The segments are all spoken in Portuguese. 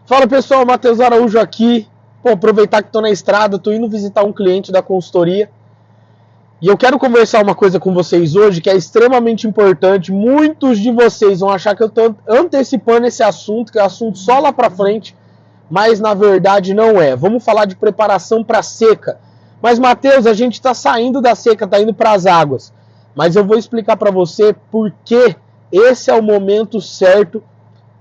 Fala pessoal, Matheus Araújo aqui. Aproveitar que estou na estrada, estou indo visitar um cliente da consultoria e eu quero conversar uma coisa com vocês hoje que é extremamente importante. Muitos de vocês vão achar que eu estou antecipando esse assunto, que é assunto só lá para frente, mas na verdade não é. Vamos falar de preparação para seca. Mas Matheus, a gente está saindo da seca, está indo para as águas. Mas eu vou explicar para você por que esse é o momento certo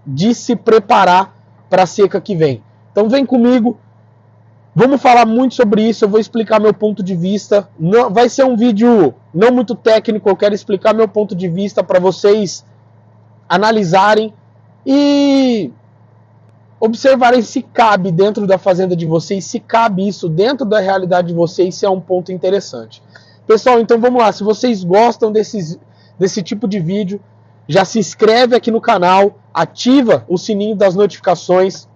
de se preparar para a seca que vem. Então vem comigo, vamos falar muito sobre isso, eu vou explicar meu ponto de vista. Não, vai ser um vídeo não muito técnico, eu quero explicar meu ponto de vista para vocês analisarem e observarem se cabe dentro da fazenda de vocês, se cabe isso dentro da realidade de vocês, se é um ponto interessante. Pessoal, então vamos lá, se vocês gostam desse tipo de vídeo, já se inscreve aqui no canal, ativa o sininho das notificações,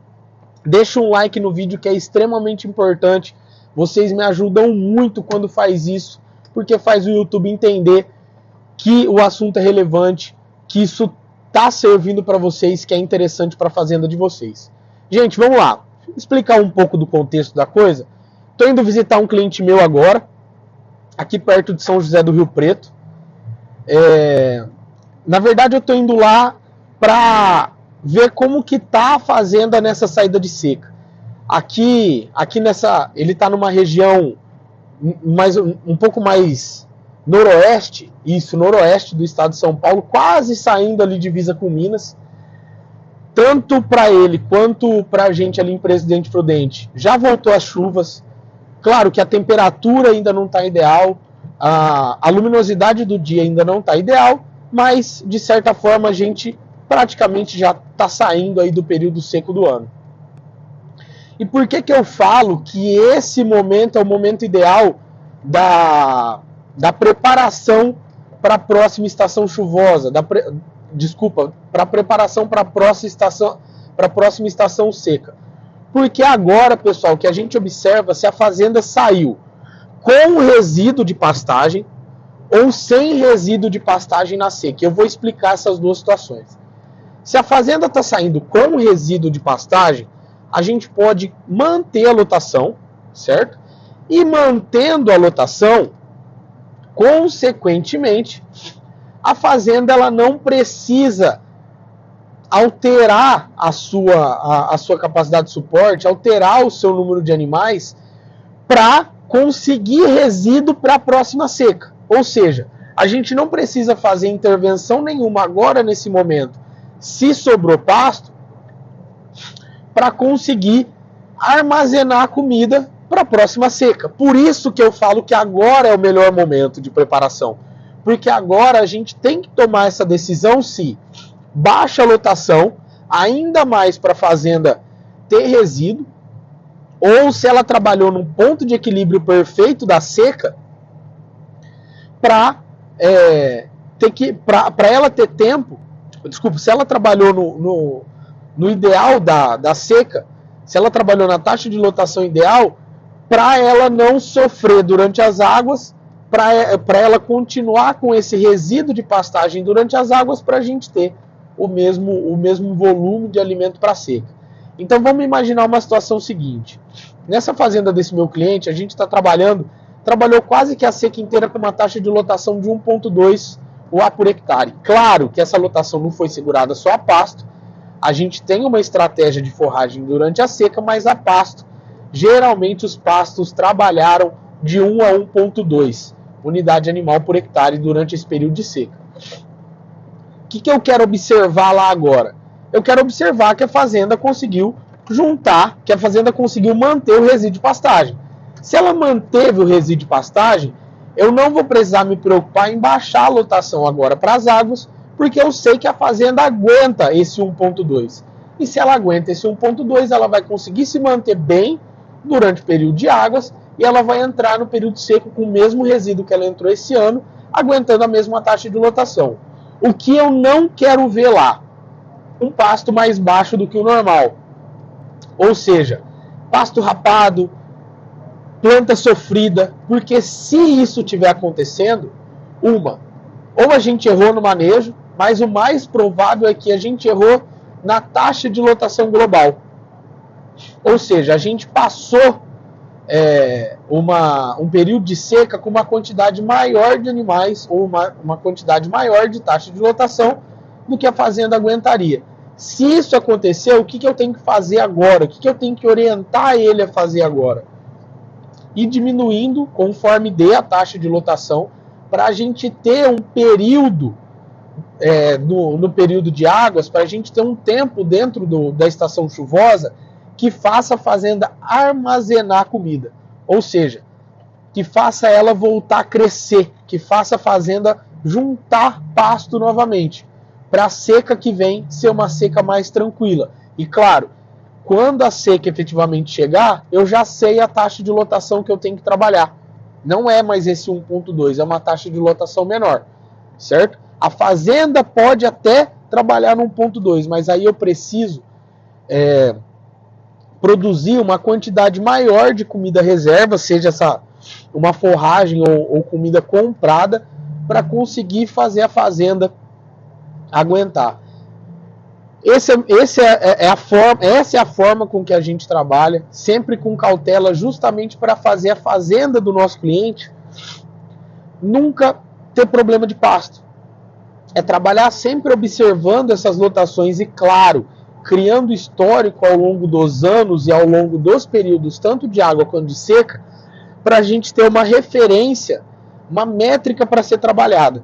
deixa um like no vídeo que é extremamente importante. Vocês me ajudam muito quando faz isso, porque faz o YouTube entender que o assunto é relevante, que isso está servindo para vocês, que é interessante para a fazenda de vocês. Gente, vamos lá, explicar um pouco do contexto da coisa. Estou indo visitar um cliente meu agora, aqui perto de São José do Rio Preto. Na verdade, eu estou indo lá para ver como que tá a fazenda nessa saída de seca. Aqui ele está numa região um pouco mais noroeste, noroeste do estado de São Paulo, quase saindo ali divisa com Minas. Tanto para ele quanto para a gente ali em Presidente Prudente, já voltou as chuvas. Claro que a temperatura ainda não está ideal, a luminosidade do dia ainda não está ideal, mas de certa forma a gente praticamente já está saindo aí do período seco do ano. E por que eu falo que esse momento é o momento ideal da preparação para a próxima estação chuvosa, para a preparação para a próxima estação seca? Porque agora, pessoal, que a gente observa se a fazenda saiu com resíduo de pastagem ou sem resíduo de pastagem na seca. Eu vou explicar essas duas situações. Se a fazenda está saindo com resíduo de pastagem, a gente pode manter a lotação, certo? E mantendo a lotação, consequentemente, a fazenda ela não precisa alterar a sua capacidade de suporte, alterar o seu número de animais para conseguir resíduo para a próxima seca. Ou seja, a gente não precisa fazer intervenção nenhuma agora nesse momento, se sobrou pasto, para conseguir armazenar a comida para a próxima seca. Por isso que eu falo que agora é o melhor momento de preparação. Porque agora a gente tem que tomar essa decisão se baixa a lotação, ainda mais para a fazenda ter resíduo, ou se ela trabalhou num ponto de equilíbrio perfeito da seca, para ela ter tempo, se ela trabalhou no ideal da seca, se ela trabalhou na taxa de lotação ideal, para ela não sofrer durante as águas, para ela continuar com esse resíduo de pastagem durante as águas, para a gente ter o mesmo volume de alimento para a seca. Então vamos imaginar uma situação seguinte. Nessa fazenda desse meu cliente, a gente trabalhou quase que a seca inteira com uma taxa de lotação de 1,2 UA por hectare. Claro que essa lotação não foi segurada só a pasto, a gente tem uma estratégia de forragem durante a seca, mas a pasto, geralmente os pastos trabalharam de 1 a 1,2 unidade animal por hectare durante esse período de seca. O que eu quero observar lá agora? Eu quero observar que a fazenda conseguiu manter o resíduo de pastagem. Se ela manteve o resíduo de pastagem, eu não vou precisar me preocupar em baixar a lotação agora para as águas, porque eu sei que a fazenda aguenta esse 1,2. E se ela aguenta esse 1,2, ela vai conseguir se manter bem durante o período de águas e ela vai entrar no período seco com o mesmo resíduo que ela entrou esse ano, aguentando a mesma taxa de lotação. O que eu não quero ver lá? Um pasto mais baixo do que o normal. Ou seja, pasto rapado, planta sofrida, porque se isso estiver acontecendo, ou a gente errou no manejo, mas o mais provável é que a gente errou na taxa de lotação global. Ou seja, a gente passou um período de seca com uma quantidade maior de animais ou uma quantidade maior de taxa de lotação do que a fazenda aguentaria. Se isso acontecer, o que eu tenho que fazer agora? O que eu tenho que orientar ele a fazer agora? E diminuindo conforme dê a taxa de lotação, para a gente ter um período, no período de águas, para a gente ter um tempo dentro da estação chuvosa que faça a fazenda armazenar comida. Ou seja, que faça ela voltar a crescer, que faça a fazenda juntar pasto novamente, para a seca que vem ser uma seca mais tranquila. E claro, quando a seca efetivamente chegar, eu já sei a taxa de lotação que eu tenho que trabalhar. Não é mais esse 1.2, é uma taxa de lotação menor, certo? A fazenda pode até trabalhar no 1.2, mas aí eu preciso produzir uma quantidade maior de comida reserva, seja uma forragem ou comida comprada, para conseguir fazer a fazenda aguentar. Essa é a forma com que a gente trabalha, sempre com cautela, justamente para fazer a fazenda do nosso cliente nunca ter problema de pasto. É trabalhar sempre observando essas lotações e, claro, criando histórico ao longo dos anos e ao longo dos períodos, tanto de água quanto de seca, para a gente ter uma referência, uma métrica para ser trabalhada.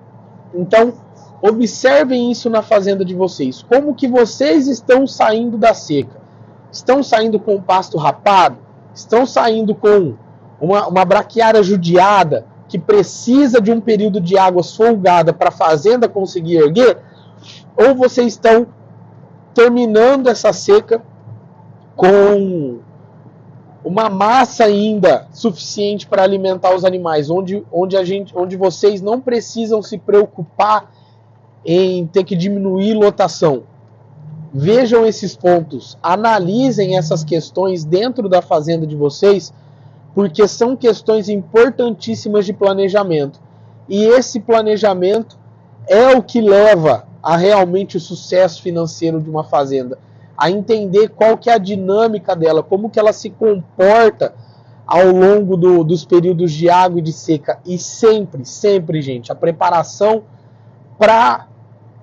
Então, observem isso na fazenda de vocês. Como que vocês estão saindo da seca? Estão saindo com o pasto rapado? Estão saindo com uma braquiária judiada que precisa de um período de água folgada para a fazenda conseguir erguer? Ou vocês estão terminando essa seca com uma massa ainda suficiente para alimentar os animais, onde vocês não precisam se preocupar em ter que diminuir lotação? Vejam esses pontos, analisem essas questões dentro da fazenda de vocês, porque são questões importantíssimas de planejamento. E esse planejamento é o que leva a realmente o sucesso financeiro de uma fazenda, a entender qual que é a dinâmica dela, como que ela se comporta ao longo dos períodos de água e de seca. E sempre, gente, a preparação para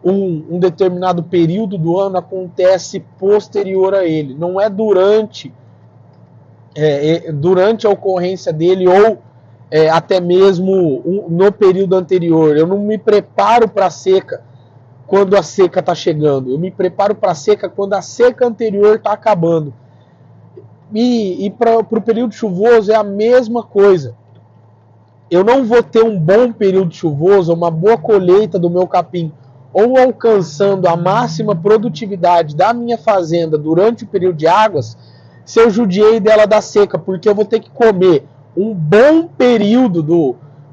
um determinado período do ano acontece posterior a ele, não é durante a ocorrência dele ou até mesmo no período anterior. Eu não me preparo para a seca quando a seca está chegando, eu me preparo para a seca quando a seca anterior está acabando. E para o período chuvoso é a mesma coisa. Eu não vou ter um bom período chuvoso, uma boa colheita do meu capim, ou alcançando a máxima produtividade da minha fazenda durante o período de águas, se eu judiei dela da seca, porque eu vou ter que comer um bom período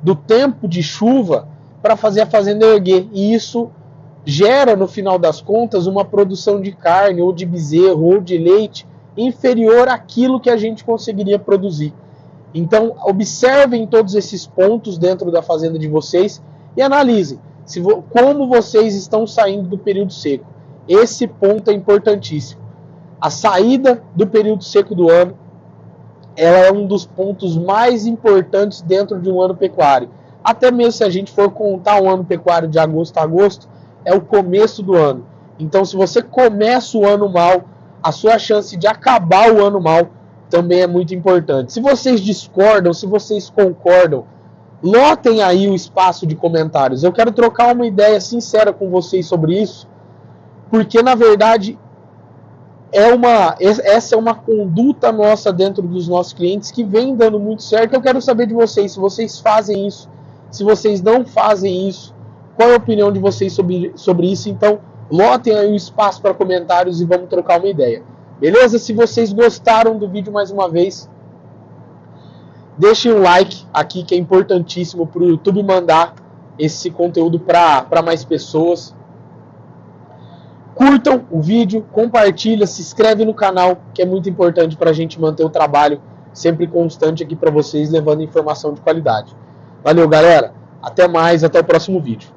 do tempo de chuva para fazer a fazenda erguer. E isso gera, no final das contas, uma produção de carne, ou de bezerro, ou de leite, inferior àquilo que a gente conseguiria produzir. Então, observem todos esses pontos dentro da fazenda de vocês e analisem como vocês estão saindo do período seco. Esse ponto é importantíssimo. A saída do período seco do ano, ela é um dos pontos mais importantes dentro de um ano pecuário. Até mesmo se a gente for contar um ano pecuário de agosto a agosto, é o começo do ano. Então, se você começa o ano mal, a sua chance de acabar o ano mal também é muito importante. Se vocês discordam, se vocês concordam, lotem aí o espaço de comentários. Eu quero trocar uma ideia sincera com vocês sobre isso, porque na verdade essa é uma conduta nossa dentro dos nossos clientes que vem dando muito certo. Eu quero saber de vocês, se vocês fazem isso, se vocês não fazem isso, qual é a opinião de vocês sobre isso. Então, lotem aí o espaço para comentários e vamos trocar uma ideia. Beleza? Se vocês gostaram do vídeo mais uma vez, deixem um like aqui, que é importantíssimo para o YouTube mandar esse conteúdo para mais pessoas. Curtam o vídeo, compartilha, se inscreve no canal, que é muito importante para a gente manter o trabalho sempre constante aqui para vocês, levando informação de qualidade. Valeu, galera. Até mais, até o próximo vídeo.